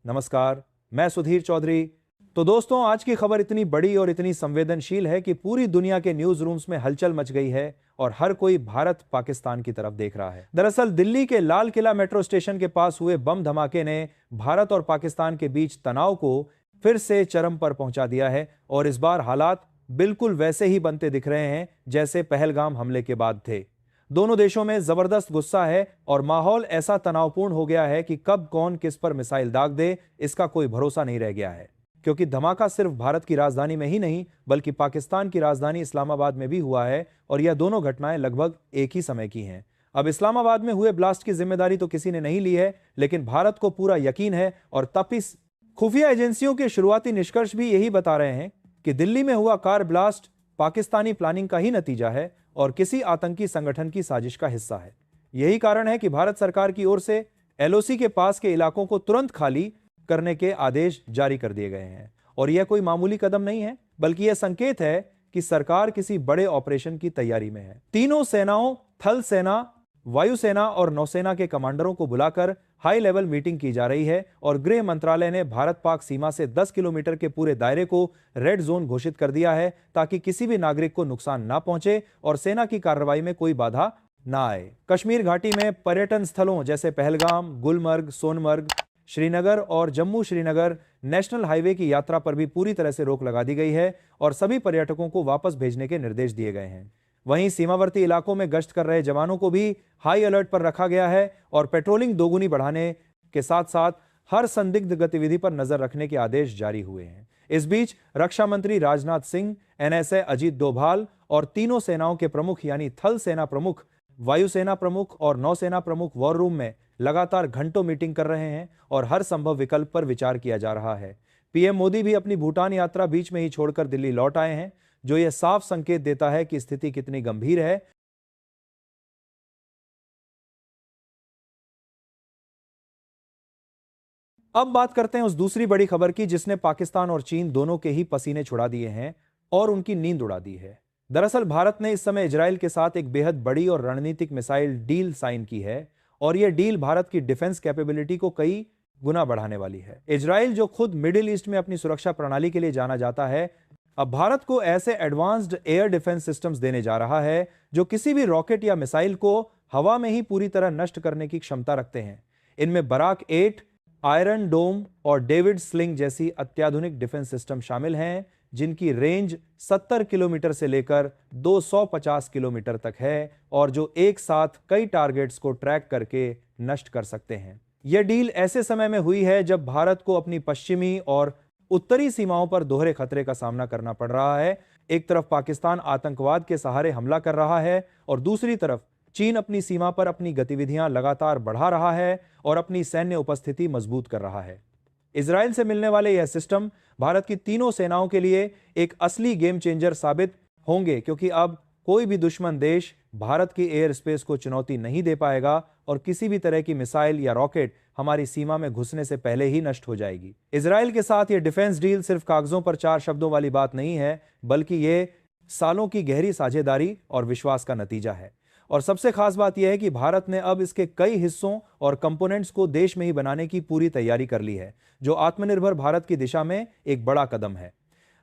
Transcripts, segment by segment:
नमस्कार, मैं सुधीर चौधरी। तो दोस्तों, आज की खबर इतनी बड़ी और इतनी संवेदनशील है कि पूरी दुनिया के न्यूज रूम्स में हलचल मच गई है और हर कोई भारत पाकिस्तान की तरफ देख रहा है। दरअसल दिल्ली के लाल किला मेट्रो स्टेशन के पास हुए बम धमाके ने भारत और पाकिस्तान के बीच तनाव को फिर से चरम पर पहुंचा दिया है और इस बार हालात बिल्कुल वैसे ही बनते दिख रहे हैं जैसे पहलगाम हमले के बाद थे। दोनों देशों में जबरदस्त गुस्सा है और माहौल ऐसा तनावपूर्ण हो गया है कि कब कौन किस पर मिसाइल दाग दे इसका कोई भरोसा नहीं रह गया है। क्योंकि धमाका सिर्फ भारत की राजधानी में ही नहीं बल्कि पाकिस्तान की राजधानी इस्लामाबाद में भी हुआ है और यह दोनों घटनाएं लगभग एक ही समय की हैं। अब इस्लामाबाद में हुए ब्लास्ट की जिम्मेदारी तो किसी ने नहीं ली है, लेकिन भारत को पूरा यकीन है और तब इस खुफिया एजेंसियों के शुरुआती निष्कर्ष भी यही बता रहे हैं कि दिल्ली में हुआ कार ब्लास्ट पाकिस्तानी प्लानिंग का ही नतीजा है और किसी आतंकी संगठन की साजिश का हिस्सा है। यही कारण है कि भारत सरकार की ओर से एलओसी के पास के इलाकों को तुरंत खाली करने के आदेश जारी कर दिए गए हैं और यह कोई मामूली कदम नहीं है बल्कि यह संकेत है कि सरकार किसी बड़े ऑपरेशन की तैयारी में है। तीनों सेनाओं, थल सेना, वायुसेना और नौसेना के कमांडरों को बुलाकर हाई लेवल मीटिंग की जा रही है और गृह मंत्रालय ने भारत पाक सीमा से 10 किलोमीटर के पूरे दायरे को रेड जोन घोषित कर दिया है ताकि किसी भी नागरिक को नुकसान ना पहुंचे और सेना की कार्रवाई में कोई बाधा ना आए। कश्मीर घाटी में पर्यटन स्थलों जैसे पहलगाम, गुलमर्ग, सोनमर्ग, श्रीनगर और जम्मू श्रीनगर नेशनल हाईवे की यात्रा पर भी पूरी तरह से रोक लगा दी गई है और सभी पर्यटकों को वापस भेजने के निर्देश दिए गए हैं। वहीं सीमावर्ती इलाकों में गश्त कर रहे जवानों को भी हाई अलर्ट पर रखा गया है और पेट्रोलिंग दोगुनी बढ़ाने के साथ साथ हर संदिग्ध गतिविधि पर नजर रखने के आदेश जारी हुए हैं। इस बीच रक्षा मंत्री राजनाथ सिंह, एनएसए अजीत डोभाल और तीनों सेनाओं के प्रमुख यानी थल सेना प्रमुख, वायुसेना प्रमुख और नौसेना प्रमुख वॉर रूम में लगातार घंटों मीटिंग कर रहे हैं और हर संभव विकल्प पर विचार किया जा रहा है। पीएम मोदी भी अपनी भूटान यात्रा बीच में ही छोड़कर दिल्ली लौट आए हैं, जो यह साफ संकेत देता है कि स्थिति कितनी गंभीर है। अब बात करते हैं उस दूसरी बड़ी खबर की जिसने पाकिस्तान और चीन दोनों के ही पसीने छुड़ा दिए हैं और उनकी नींद उड़ा दी है। दरअसल भारत ने इस समय इजराइल के साथ एक बेहद बड़ी और रणनीतिक मिसाइल डील साइन की है और यह डील भारत की डिफेंस कैपेबिलिटी को कई गुना बढ़ाने वाली है। इजराइल, जो खुद मिडिल ईस्ट में अपनी सुरक्षा प्रणाली के लिए जाना जाता है, अब भारत को ऐसे एडवांस्ड एयर डिफेंस सिस्टम्स देने जा रहा है जो किसी भी रॉकेट या मिसाइल को हवा में ही पूरी तरह नष्ट करने की क्षमता रखते हैं। इनमें बराक 8, आयरन डोम और डेविड स्लिंग जैसी अत्याधुनिक डिफेंस सिस्टम शामिल हैं जिनकी रेंज 70 किलोमीटर से लेकर 250 किलोमीटर तक है और जो एक साथ कई टारगेट्स को ट्रैक करके नष्ट कर सकते हैं। यह डील ऐसे समय में हुई है जब भारत को अपनी पश्चिमी और उत्तरी सीमाओं पर दोहरे खतरे का सामना करना पड़ रहा है। एक तरफ पाकिस्तान आतंकवाद के सहारे हमला कर रहा है और दूसरी तरफ चीन अपनी सीमा पर अपनी गतिविधियां लगातार बढ़ा रहा है और अपनी सैन्य उपस्थिति मजबूत कर रहा है। इजराइल से मिलने वाले यह सिस्टम भारत की तीनों सेनाओं के लिए एक असली गेम चेंजर साबित होंगे, क्योंकि अब कोई भी दुश्मन देश भारत की एयर स्पेस को चुनौती नहीं दे पाएगा और किसी भी तरह की मिसाइल या रॉकेट हमारी सीमा में घुसने से पहले ही नष्ट हो जाएगी। इजराइल के साथ यह डिफेंस डील सिर्फ कागजों पर 4 शब्दों वाली बात नहीं है, बल्कि ये सालों की गहरी साझेदारी और विश्वास का नतीजा है। और सबसे खास बात यह है कि भारत ने अब इसके कई हिस्सों और कंपोनेंट्स को देश में ही बनाने की पूरी तैयारी कर ली है, जो आत्मनिर्भर भारत की दिशा में एक बड़ा कदम है।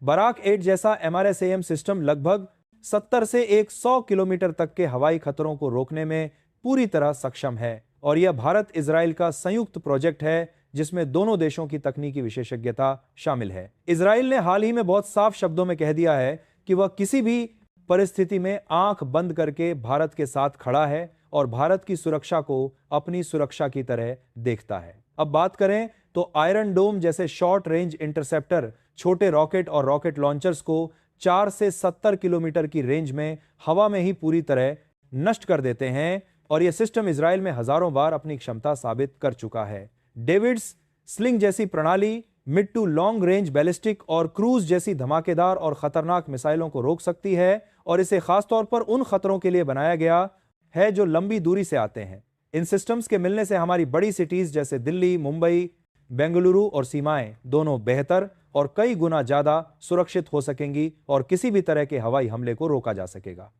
बराक 8 जैसा MRSAM सिस्टम लगभग 70 से 100 किलोमीटर तक के हवाई खतरों को रोकने में पूरी तरह सक्षम है और यह भारत इजराइल का संयुक्त प्रोजेक्ट है जिसमें दोनों देशों की तकनीकी विशेषज्ञता शामिल है। इजराइल ने हाल ही में बहुत साफ शब्दों में कह दिया है कि वह किसी भी परिस्थिति में आंख बंद करके भारत के साथ खड़ा है और भारत की सुरक्षा को अपनी सुरक्षा की तरह देखता है। अब बात करें तो आयरन डोम जैसे शॉर्ट रेंज इंटरसेप्टर छोटे रॉकेट और रॉकेट लॉन्चर्स को 4 से 70 किलोमीटर की रेंज में हवा में ही पूरी तरह नष्ट कर देते हैं और यह सिस्टम इजराइल में हजारों बार अपनी क्षमता साबित कर चुका है। डेविड्स स्लिंग जैसी प्रणाली mid to long range ballistic और क्रूज जैसी धमाकेदार और खतरनाक मिसाइलों को रोक सकती है और इसे खासतौर पर उन खतरों के लिए बनाया गया है जो लंबी दूरी से आते हैं। इन सिस्टम्स के मिलने से हमारी बड़ी सिटीज जैसे दिल्ली, मुंबई, बेंगलुरु और सीमाएं दोनों बेहतर और कई गुना ज्यादा सुरक्षित हो सकेंगी और किसी भी तरह के हवाई हमले को रोका जा सकेगा।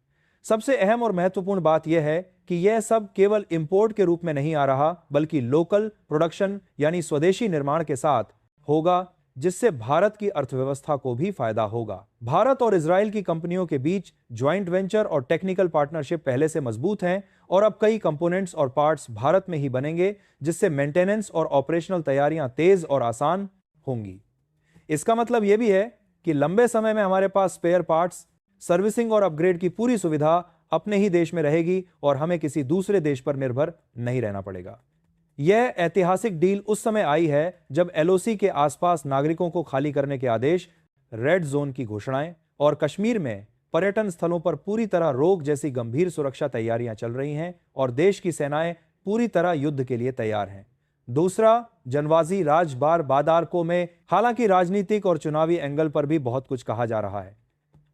सबसे अहम और महत्वपूर्ण बात यह है कि यह सब केवल इंपोर्ट के रूप में नहीं आ रहा, बल्कि लोकल प्रोडक्शन यानी स्वदेशी निर्माण के साथ होगा, जिससे भारत की अर्थव्यवस्था को भी फायदा होगा। भारत और इजराइल की कंपनियों के बीच ज्वाइंट वेंचर और टेक्निकल पार्टनरशिप पहले से मजबूत हैं और अब कई कंपोनेंट्स और पार्ट्स भारत में ही बनेंगे, जिससे मेंटेनेंस और ऑपरेशनल तैयारियां तेज और आसान होंगी। इसका मतलब यह भी है कि लंबे समय में हमारे पास स्पेयर पार्ट्स, सर्विसिंग और अपग्रेड की पूरी सुविधा अपने ही देश में रहेगी और हमें किसी दूसरे देश पर निर्भर नहीं रहना पड़ेगा। यह ऐतिहासिक डील उस समय आई है जब एलओसी के आसपास नागरिकों को खाली करने के आदेश, रेड जोन की घोषणाएं और कश्मीर में पर्यटन स्थलों पर पूरी तरह रोक जैसी गंभीर सुरक्षा तैयारियां चल रही हैं और देश की सेनाएं पूरी तरह युद्ध के लिए तैयार हैं। दूसरा, जनवाजी राजबार बादारको में हालांकि राजनीतिक और चुनावी एंगल पर भी बहुत कुछ कहा जा रहा है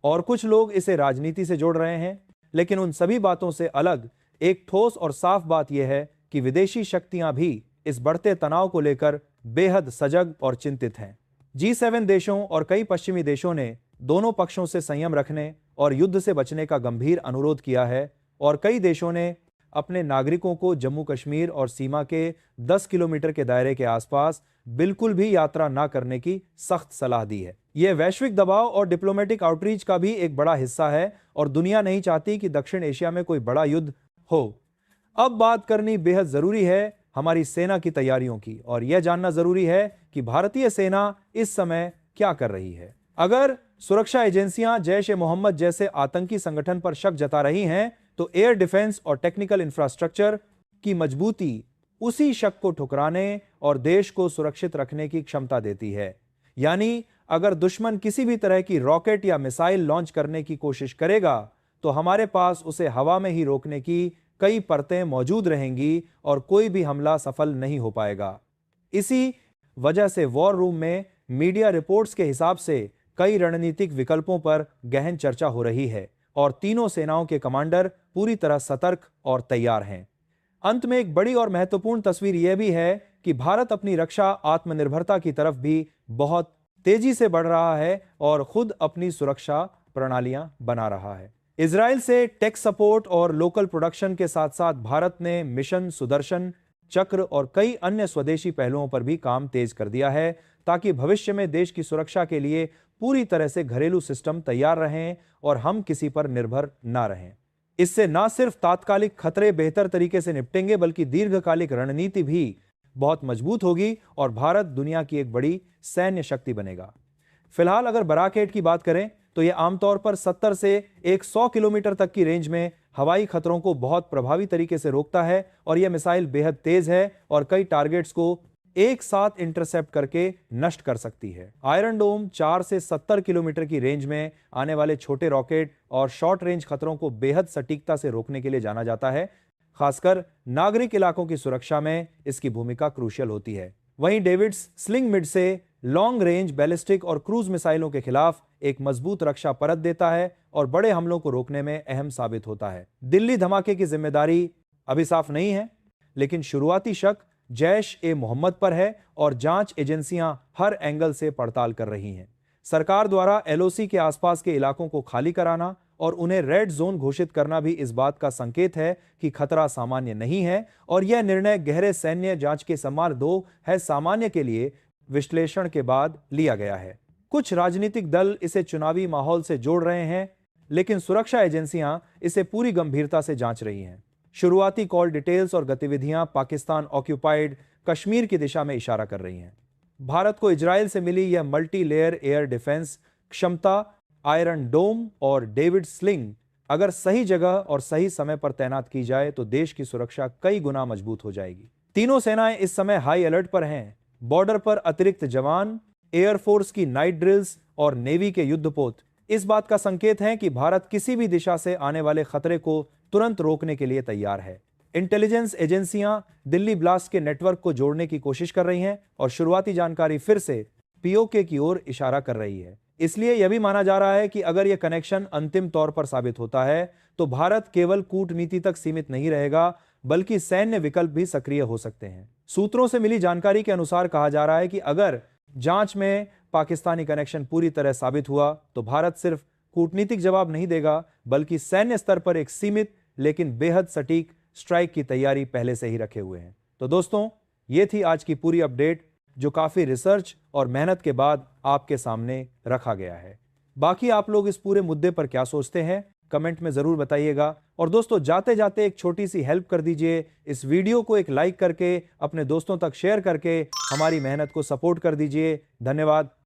और कुछ लोग इसे राजनीति से जोड़ रहे हैं, लेकिन उन सभी बातों से अलग एक ठोस और साफ बात यह है कि विदेशी शक्तियां भी इस बढ़ते तनाव को लेकर बेहद सजग और चिंतित हैं। G7 देशों और कई पश्चिमी देशों ने दोनों पक्षों से संयम रखने और युद्ध से बचने का गंभीर अनुरोध किया है और कई देशों ने अपने नागरिकों को जम्मू कश्मीर और सीमा के 10 किलोमीटर के दायरे के आसपास बिल्कुल भी यात्रा न करने की सख्त सलाह दी है। यह वैश्विक दबाव और डिप्लोमेटिक आउटरीच का भी एक बड़ा हिस्सा है और दुनिया नहीं चाहती कि दक्षिण एशिया में कोई बड़ा युद्ध हो। अब बात करनी बेहद जरूरी है हमारी सेना की तैयारियों की और यह जानना जरूरी है कि भारतीय सेना इस समय क्या कर रही है। अगर सुरक्षा एजेंसियां जैश ए मोहम्मद जैसे आतंकी संगठन पर शक जता रही हैं, तो एयर डिफेंस और टेक्निकल इंफ्रास्ट्रक्चर की मजबूती उसी शक को ठुकराने और देश को सुरक्षित रखने की क्षमता देती है। यानी अगर दुश्मन किसी भी तरह की रॉकेट या मिसाइल लॉन्च करने की कोशिश करेगा, तो हमारे पास उसे हवा में ही रोकने की कई परतें मौजूद रहेंगी और कोई भी हमला सफल नहीं हो पाएगा। इसी वजह से वॉर रूम में मीडिया रिपोर्ट्स के हिसाब से कई रणनीतिक विकल्पों पर गहन चर्चा हो रही है और तीनों सेनाओं के कमांडर पूरी तरह सतर्क और तैयार हैं। अंत में एक बड़ी और महत्वपूर्ण तस्वीर यह भी है कि भारत अपनी रक्षा आत्मनिर्भरता की तरफ भी बहुत तेजी से बढ़ रहा है और खुद अपनी सुरक्षा प्रणालियां बना रहा है। इजराइल से टेक सपोर्ट और लोकल प्रोडक्शन के साथ साथ भारत ने मिशन सुदर्शन चक्र और कई अन्य स्वदेशी पहलुओं पर भी काम तेज कर दिया है, ताकि भविष्य में देश की सुरक्षा के लिए पूरी तरह से घरेलू सिस्टम तैयार रहें और हम किसी पर निर्भर ना रहें। इससे न सिर्फ तात्कालिक खतरे बेहतर तरीके से निपटेंगे, बल्कि दीर्घकालिक रणनीति भी बहुत मजबूत होगी और भारत दुनिया की एक बड़ी सैन्य शक्ति बनेगा। फिलहाल अगर बराक-8 की बात करें तो यह आमतौर पर 70 से 100 किलोमीटर तक की रेंज में हवाई खतरों को बहुत प्रभावी तरीके से रोकता है और यह मिसाइल बेहद तेज है और कई टारगेट्स को एक साथ इंटरसेप्ट करके नष्ट कर सकती है। आयरन डोम 4 से 70 किलोमीटर की रेंज में आने वाले छोटे रॉकेट और शॉर्ट रेंज खतरों को बेहद सटीकता से रोकने के लिए जाना जाता है। खासकर नागरिक इलाकों की सुरक्षा में इसकी भूमिका क्रूशियल होती है। वहीं डेविड्स स्लिंग मिड से लॉन्ग रेंज बैलिस्टिक और क्रूज मिसाइलों के खिलाफ एक मजबूत रक्षा परत देता है और बड़े हमलों को रोकने में अहम साबित होता है। दिल्ली धमाके की जिम्मेदारी अभी साफ नहीं है, लेकिन शुरुआती शक जैश ए मोहम्मद पर है और जांच एजेंसियां हर एंगल से पड़ताल कर रही हैं। सरकार द्वारा एलओसी के आसपास के इलाकों को खाली कराना और उन्हें रेड जोन घोषित करना भी इस बात का संकेत है कि खतरा सामान्य नहीं है और यह निर्णय गहरे सैन्य जांच के सम्मान दो है सामान्य के लिए विश्लेषण के बाद लिया गया है। कुछ राजनीतिक दल इसे चुनावी माहौल से जोड़ रहे हैं, लेकिन सुरक्षा एजेंसियां इसे पूरी गंभीरता से जांच रही हैं। शुरुआती कॉल डिटेल्स और गतिविधियां पाकिस्तान ऑक्यूपाइड कश्मीर की दिशा में इशारा कर रही हैं। भारत को इजराइल से मिली यह मल्टी लेयर एयर डिफेंस क्षमता, आयरन डोम और डेविड स्लिंग अगर सही जगह और सही समय पर तैनात की जाए तो देश की सुरक्षा कई गुना मजबूत हो जाएगी। तीनों सेनाएं इस समय हाई अलर्ट पर हैं। बॉर्डर पर अतिरिक्त जवान, एयरफोर्स की नाइट ड्रिल्स और नेवी के युद्धपोत इस बात का संकेत हैं कि भारत किसी भी दिशा से आने वाले खतरे को तुरंत रोकने के लिए तैयार है। इंटेलिजेंस एजेंसियां दिल्ली ब्लास्ट के नेटवर्क को जोड़ने की कोशिश कर रही हैं और शुरुआती जानकारी फिर से पीओके की ओर इशारा कर रही है। इसलिए यह भी माना जा रहा है कि अगर यह कनेक्शन अंतिम तौर पर साबित होता है तो भारत केवल कूटनीति तक सीमित नहीं रहेगा, बल्कि सैन्य विकल्प भी सक्रिय हो सकते हैं। सूत्रों से मिली जानकारी के अनुसार कहा जा रहा है कि अगर जांच में पाकिस्तानी कनेक्शन पूरी तरह साबित हुआ तो भारत सिर्फ कूटनीतिक जवाब नहीं देगा, बल्कि सैन्य स्तर पर एक सीमित लेकिन बेहद सटीक स्ट्राइक की तैयारी पहले से ही रखे हुए हैं। तो दोस्तों, ये थी आज की पूरी अपडेट, जो काफी रिसर्च और मेहनत के बाद आपके सामने रखा गया है। बाकी आप लोग इस पूरे मुद्दे पर क्या सोचते हैं, कमेंट में जरूर बताइएगा। और दोस्तों, जाते जाते एक छोटी सी हेल्प कर दीजिए, इस वीडियो को एक लाइक करके अपने दोस्तों तक शेयर करके हमारी मेहनत को सपोर्ट कर दीजिए। धन्यवाद।